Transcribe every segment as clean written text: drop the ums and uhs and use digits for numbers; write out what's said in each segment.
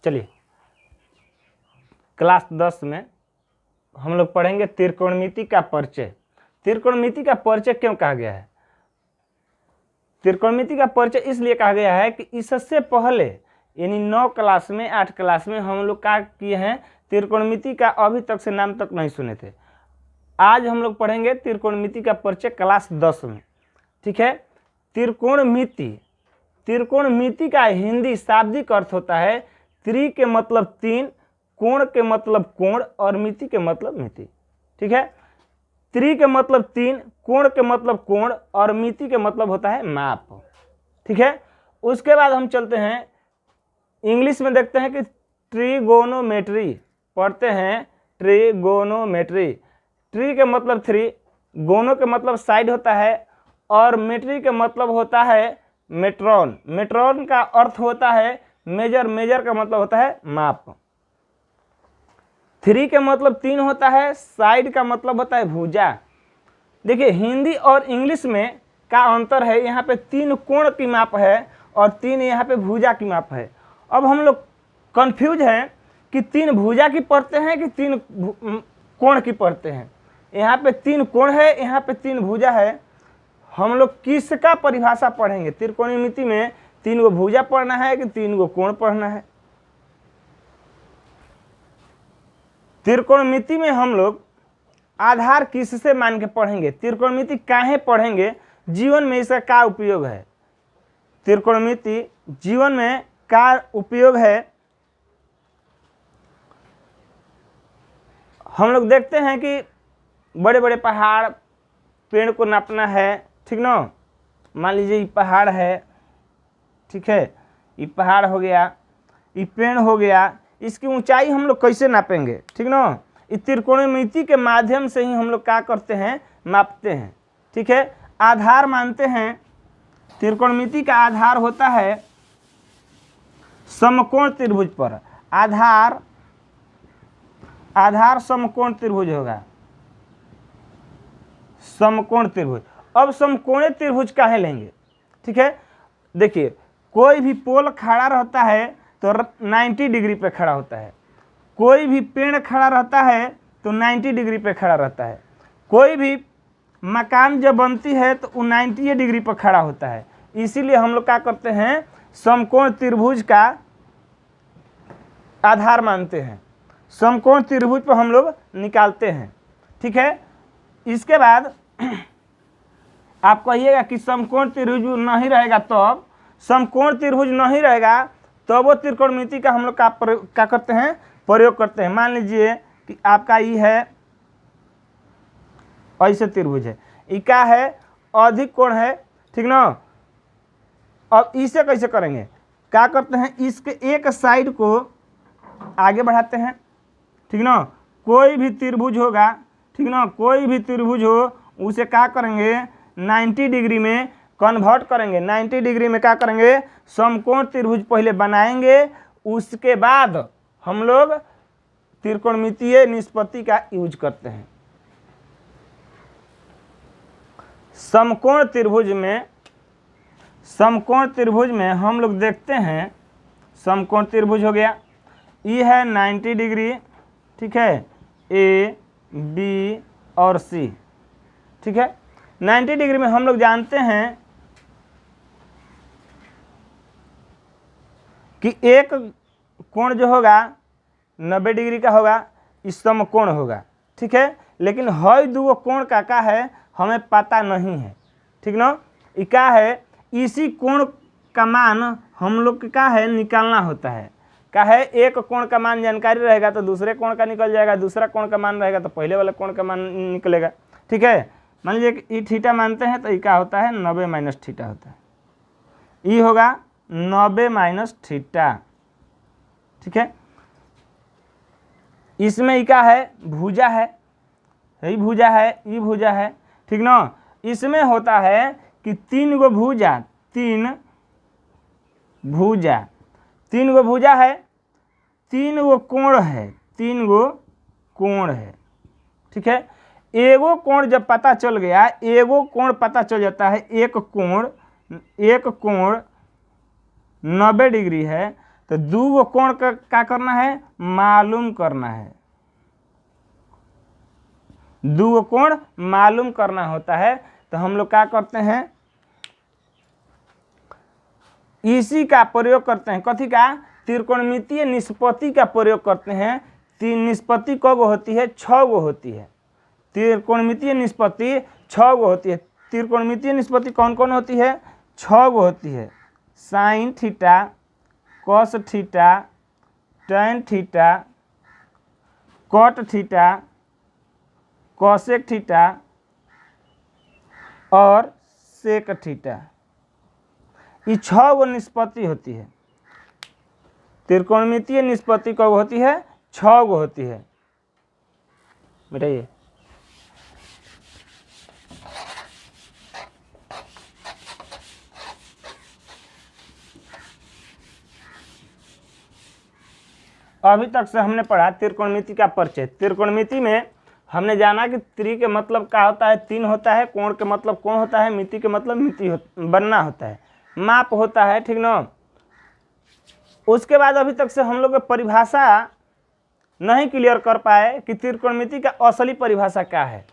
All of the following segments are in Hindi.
चलिए क्लास 10 में हम लोग पढ़ेंगे त्रिकोणमिति का परिचय। त्रिकोणमिति का परिचय क्यों कहा गया है? त्रिकोणमिति का परिचय इसलिए कहा गया है कि इससे पहले यानी 9 क्लास में 8 क्लास में हम लोग क्या किए हैं, त्रिकोणमिति का अभी तक से नाम तक नहीं सुने थे। आज हम लोग पढ़ेंगे त्रिकोणमिति का परिचय क्लास 10 में। ठीक है। त्रिकोणमिति, त्रिकोणमिति का हिंदी शाब्दिक अर्थ होता है त्रि के मतलब 3, कोण के मतलब कोण और मिति के मतलब मिति। ठीक है। त्रि के मतलब 3, कोण के मतलब कोण और मिति के मतलब होता है माप। ठीक है। उसके बाद हम चलते हैं इंग्लिश में, देखते हैं कि ट्रिगोनोमेट्री पढ़ते हैं। ट्रिगोनोमेट्री, ट्री के मतलब 3, गोनो के मतलब साइड होता है और मेट्री के मतलब होता है मेट्रॉन। मेट्रॉन का अर्थ होता है मेजर, मेजर का मतलब होता है माप। 3 के मतलब 3 होता है, साइड का मतलब होता है भुजा। देखिए हिंदी और इंग्लिश में का अंतर है, यहाँ पे 3 कोण की माप है और 3 यहाँ पे भुजा की माप है। अब हम लोग कंफ्यूज हैं कि 3 भुजा की पढ़ते हैं कि 3 कोण की पढ़ते हैं। यहाँ पे 3 कोण है, यहाँ पे 3 भुजा है। हम लोग किसका परिभाषा पढ़ेंगे? त्रिकोणमिति में 3 गो भुजा पढ़ना है कि 3 गो कोण पढ़ना है? त्रिकोणमिति में हम लोग आधार किससे मान के पढ़ेंगे? त्रिकोणमिति काहे पढ़ेंगे? जीवन में इसका क्या उपयोग है? त्रिकोणमिति जीवन में क्या उपयोग है? हम लोग देखते हैं कि बड़े बड़े पहाड़, पेड़ को नापना है, ठीक ना। मान लीजिए ये पहाड़ है, ठीक है, ये पहाड़ हो गया, ये पेड़ हो गया, इसकी ऊंचाई हम लोग कैसे नापेंगे? ठीक ना। इस त्रिकोणमिति के माध्यम से ही हम लोग क्या करते हैं? मापते हैं। ठीक है। आधार मानते हैं, त्रिकोणमिति का आधार होता है समकोण त्रिभुज पर। आधार, आधार समकोण त्रिभुज होगा, समकोण त्रिभुज। अब समकोणीय त्रिभुज काहे लेंगे? ठीक है। देखिए कोई भी पोल खड़ा रहता है तो 90 डिग्री पे खड़ा होता है, कोई भी पेड़ खड़ा रहता है तो 90 डिग्री पे खड़ा रहता है, कोई भी मकान जब बनती है तो वो 90 डिग्री पर खड़ा होता है। इसीलिए हम लोग क्या करते हैं? समकोण त्रिभुज का आधार मानते हैं, समकोण त्रिभुज पर हम लोग निकालते हैं। ठीक है। इसके बाद आप कहिएगा कि समकोण त्रिभुज नहीं रहेगा, तो अब समकोण त्रिभुज नहीं रहेगा तो वो त्रिकोणमिति का हम लोग क्या करते हैं? प्रयोग करते हैं। मान लीजिए कि आपका ये है, ऐसे त्रिभुज है, ये क्या है? अधिक कोण है, ठीक ना। अब इसे कैसे करेंगे? क्या करते हैं? इसके एक साइड को आगे बढ़ाते हैं, ठीक ना। कोई भी त्रिभुज होगा, ठीक ना, कोई भी त्रिभुज हो उसे क्या करेंगे? 90 डिग्री में कन्वर्ट करेंगे। 90 डिग्री में क्या करेंगे? समकोण त्रिभुज पहले बनाएंगे, उसके बाद हम लोग त्रिकोणमितीय निष्पत्ति का यूज करते हैं। समकोण त्रिभुज में, समकोण त्रिभुज में हम लोग देखते हैं, समकोण त्रिभुज हो गया, ये है 90 डिग्री, ठीक है, ए बी और सी। ठीक है। 90 डिग्री में हम लोग जानते हैं कि एक कोण जो होगा 90 डिग्री का होगा, इस समकोण होगा। ठीक है। लेकिन हर 2 कोण का क्या है? हमें पता नहीं है, ठीक ना। ये क्या है? इसी कोण का मान हम लोग का क्या है? निकालना होता है। क्या है? एक कोण का मान जानकारी रहेगा तो दूसरे कोण का निकल जाएगा, दूसरा कोण का मान रहेगा तो पहले वाले कोण का मान निकलेगा। ठीक है। मान लीजिए कि ये थीटा मानते हैं तो ये क्या होता है? 90 माइनस थीटा होता है, ये होगा 90 माइनस थीटा। ठीक है। इसमें ये क्या है? भुजा है, यही भुजा है, ये भुजा है, ठीक ना। इसमें होता है कि 3 गो भुजा, 3 भुजा, 3 गो भुजा है, 3 गो कोण है, 3 गो कोण है। ठीक है। एगो कोण जब पता चल गया, एगो कोण पता चल जाता है, एक कोण 90 डिग्री है, तो दो कोण का क्या करना है, मालूम करना है। दो कोण मालूम करना होता है तो हम लोग क्या करते हैं, इसी का प्रयोग करते हैं। कथी का, त्रिकोणमितीय निष्पत्ति का प्रयोग करते हैं। तीन निष्पत्ति कब होती है, 6 गो होती है। त्रिकोणमितीय निष्पत्ति 6 गो होती है। त्रिकोणमितीय निष्पत्ति कौन कौन होती है, 6 गो होती है। Sine theta, cos theta, tan theta, cot theta, cosec theta और सेक थीटा। ये 6 गो निष्पत्ति होती है। त्रिकोणमितीय निष्पत्ति कब होती है, 6 गो होती है। बताइए, अभी तक से हमने पढ़ा त्रिकोणमिति का परिचय। त्रिकोणमिति में हमने जाना कि त्रि के मतलब क्या होता है, 3 होता है, कोण के मतलब कोण होता है, मिति के मतलब मिति बनना होता है, माप होता है, ठीक ना। उसके बाद अभी तक से हम लोग परिभाषा नहीं क्लियर कर पाए कि त्रिकोणमिति का असली परिभाषा क्या है।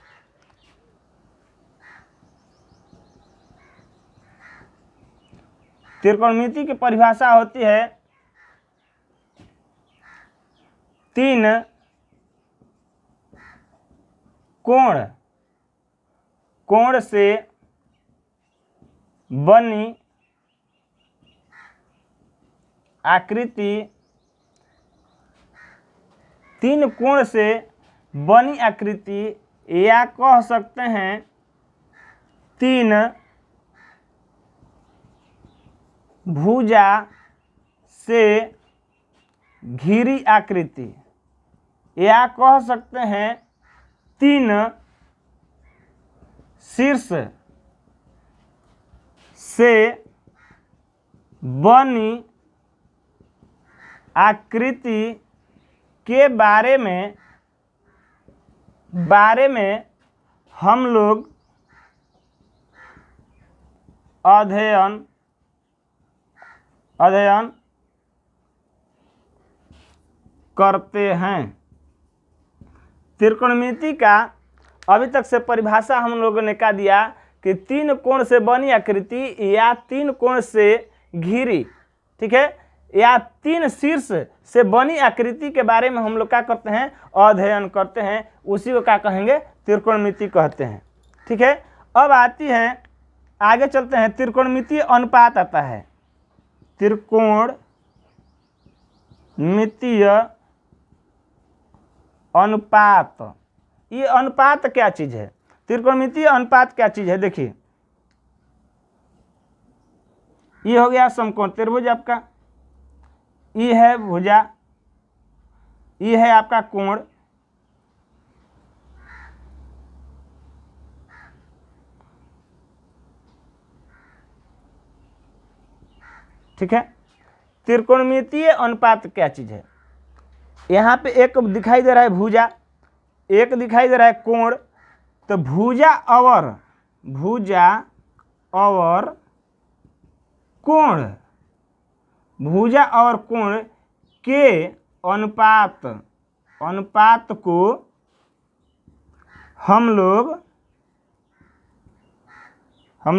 त्रिकोणमिति की परिभाषा होती है 3 कोण से बनी आकृति, 3 कोण से बनी आकृति, या कह सकते हैं 3 भुजा से घिरी आकृति, या कह सकते हैं 3 शीर्ष से बनी आकृति के बारे में हम लोग अध्ययन करते हैं। त्रिकोणमिति का अभी तक से परिभाषा हम लोगों ने क्या दिया कि 3 कोण से बनी आकृति या 3 कोण से घिरी, ठीक है, या 3 शीर्ष से बनी आकृति के बारे में हम लोग क्या करते हैं, अध्ययन करते हैं। उसी को क्या कहेंगे, त्रिकोणमिति कहते हैं। ठीक है, अब आती है, आगे चलते हैं, त्रिकोणमितीय अनुपात आता है। त्रिकोणमितीय अनुपात, ये अनुपात क्या चीज है, त्रिकोणमितीय अनुपात क्या चीज है, देखिए ये हो गया समकोण त्रिभुज आपका, ये है भुजा, ये है आपका कोण, ठीक है। त्रिकोणमितीय अनुपात क्या चीज है, यहाँ पे एक दिखाई दे रहा है भुजा, एक दिखाई दे रहा है कोण, तो भुजा और कोण, भुजा और कोण के अनुपात को हम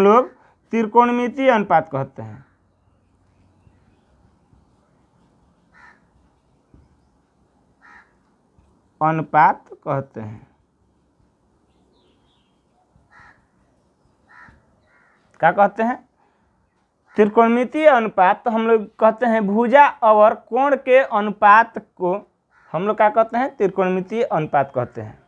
लोग त्रिकोणमितीय अनुपात कहते हैं। अनुपात कहते हैं, क्या कहते हैं, त्रिकोणमितीय अनुपात। तो हम लोग कहते हैं भुजा और कोण के अनुपात को हम लोग क्या कहते हैं, त्रिकोणमितीय अनुपात कहते हैं।